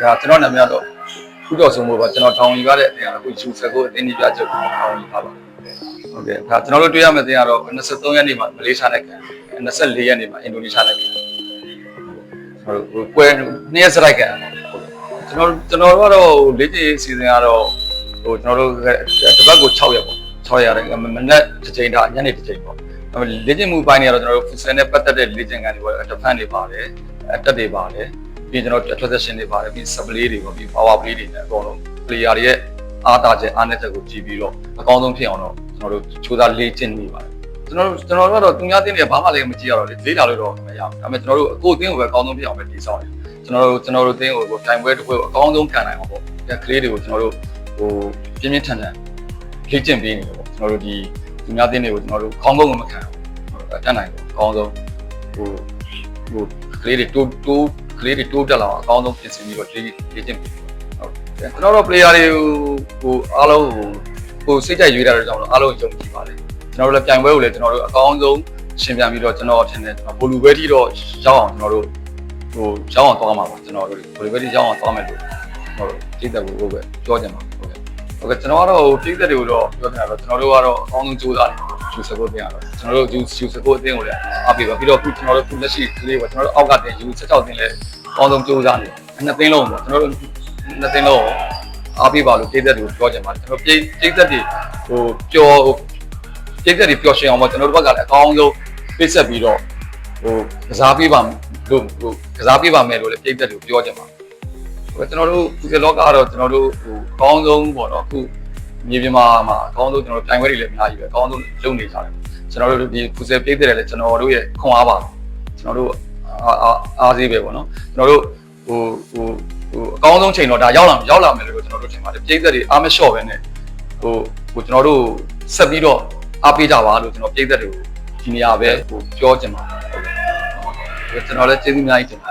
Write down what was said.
ဒါကျွန်တော်နာမည်တော့ခုတော်ဆုံးဖို့ပါကျွန်တော်တောင်းယူရတဲ့အတင်ကတော့အခုယူဆက်ကိုအတင်းကြီးပြချက်ကိုတောင်းယူထားပါဟုတ်ကဲ့ဒါကျွန်တော်တို့တွေ့ရမယ့်တင်ကတော့23ရက်နေ့မှာမလေးရှားနိုင်ငံ24ရက်နေ့မှာအင်ဒိုနီးရှားနိုင်ငံဟုတ်ပွဲ2ရက်စရိုက်ကကျွန်တော်တို့ကတော့လေ့ကျင့်စီစဉ်ကတော့ကျွန်တော်တို့တစ်ပတ်ကို6ရက်ပေါ့6ရက်ရတယ်မနေ့တစ်ချိန်ဒါညနေတစ်ချိန်ပေါ့လေ့ကျင့်မှုပိုင်းတွေကတော့ကျွန်တော်တို့ဖူဆန်နဲ့ပတ်သက်တဲ့လေ့ကျင့်ခန်းတွေပေါ့တစ်ဖက်တွေပါတယ်တက်တွေပါတယ်ပြီးကျွန်တော် transaction တွေပါတယ်ပြီး supply တွေပေါ့ပြီး power play တွေနဲ့အကုန်လုံး player တွေရဲ့အားတာချက်အားနည်းချက်ကိုကြည့်ပြီးတော့အကောင်းဆုံးဖြစ်အောင်တော့ကျွန်တော်တို့ချိုးသားလေ့ကျင့်နေပါတယ်ကျွန်တော်တို့ကတော့သူများတင်းတွေဘာမှလည်းမကြည့်ရတော့လေလေးလာလို့တော့မရဘူးဒါပေမဲ့ကျွန်တော်တို့အကိုအတင်းကိုပဲအကောင်းဆုံးဖြစ်အောင်ပဲတည်ဆောက်တယ်ကျွန်တော်တို့တင်းကိုတိုင်ပွဲတစ်ပွဲကိုအကောင်းဆုံးခံနိုင်အောင်ပေါ့ကလေးတွေကိုကျွန်တော်တို့ပြင်းပြင်းထန်ထန်လေ့ကျင့်ပေးနေတယ်ပေါ့ကျွန်တော်တို့ဒီသူများတင်းတွေကိုကျွန်တော်တို့ခေါင်းကုန်းကိုမခံဘူးတတ်နိုင်တယ်အကောင်းဆုံးကလေးတွေတိုးတက်လာအောင်အကောင်းဆုံးပြင်ဆင်ပြီးတော့လေ့ကျင့်ပေးဟုတ်ကျွန်တော်တို့ player တွေကိုအားလုံးကိုစိတ်ကြိုက်ရွေးတာတော့ကျွန်တော်တို့အားလုံးယုံကြည်ပါတယ်ကျွန်တော်တို့လည်းပြိုင်ပွဲကိုလည်းကျွန်တော်တို့အကောင်းဆုံးရှင်ပြန်ပြီးတော့ကျွန်တော်ထင်တယ်ကျွန်တော်ဘိုလူဘဲတီတော့ရောက်အောင်ကျွန်တော်တို့ရောက်အောင်သွားမှာပါကျွန်တော်တို့ဘိုလူဘဲတီရောက်အောင်သွားမယ်လို့ကျွန်တော်တို့ကြည့်တဲ့ကိုပဲပြောချင်ပါဟုတ်ကဲ့ကျွန်တော်ကတော့ကြည့်တဲ့တွေကိုတော့ပြောချင်တာတော့ကျွန်တော်တို့ကတော့အကောင်းဆုံးကြိုးစားတယ်ယူစကိုတင်ရတော့ကျွန်တော်တို့ယူစကိုအတင်းကိုလည်းအားပေးပါပြီးတော့ခုကျွန်တော်တို့ခုလက်ရှိကလေးကကျွန်တော်တို့အောက်ကတင်ယူ16တင်လဲအကောင်းဆုံးကြိုးစားတယ်နှစ်သိန်းလုံးပေါ့ကျွန်တော်တို့နှစ်သိန်းလုံးအားပေးပါလို့ကြည့်တဲ့တွေကိုပြောချင်ပါတယ်ကျွန်တော်ကြည့်တဲ့တွေပျော်ရွှင်အောင်ပေါ့ကျွန်တော်တို့ဘက်ကလည်းအကောင်းဆုံးပြည့်ဆက်ပြီးတော့ကစားပေးပါလို့ကစားပေးပါမယ်လို့လည်းပြည့်တဲ့တွေကိုပြောချင်ပါတယ်ကျွန်တော်တို့ဒီလောကကတော့ကျွန်တော်တို့အကောင်းဆုံးပေါ့နော်အခုမြေပြင်မှာအကောင်းဆုံးကျွန်တော်တို့ပြိုင်ပွဲတွေလည်းအများကြီးပဲအကောင်းဆုံးလုပ်နေကြတယ်ကျွန်တော်တို့ဒီဖူဆယ်ပြည့်တဲ့လည်းကျွန်တော်တို့ရဲ့ခွန်အားပါကျွန်တော်တို့အားသေးပဲပေါ့နော်ကျွန်တော်တို့အကောင်းဆုံးချိန်တော့ဒါရောက်လာမယ်လို့ကျွန်တော်တို့ထင်ပါတယ်ပြည့်တဲ့တွေအားမလျှော့ပဲနဲ့ကျွန်တော်တို့ဆက်ပြီးတော့အားပေးကြပါလို့ကျွန်တော်ပြည့်တဲ့တွေကိုဒီနေရာပဲပြောချင်ပါတယ်ဟုတ်ကဲ့ကျွန်တော်လည်းကျေးဇူးအများကြီးတင်ပါ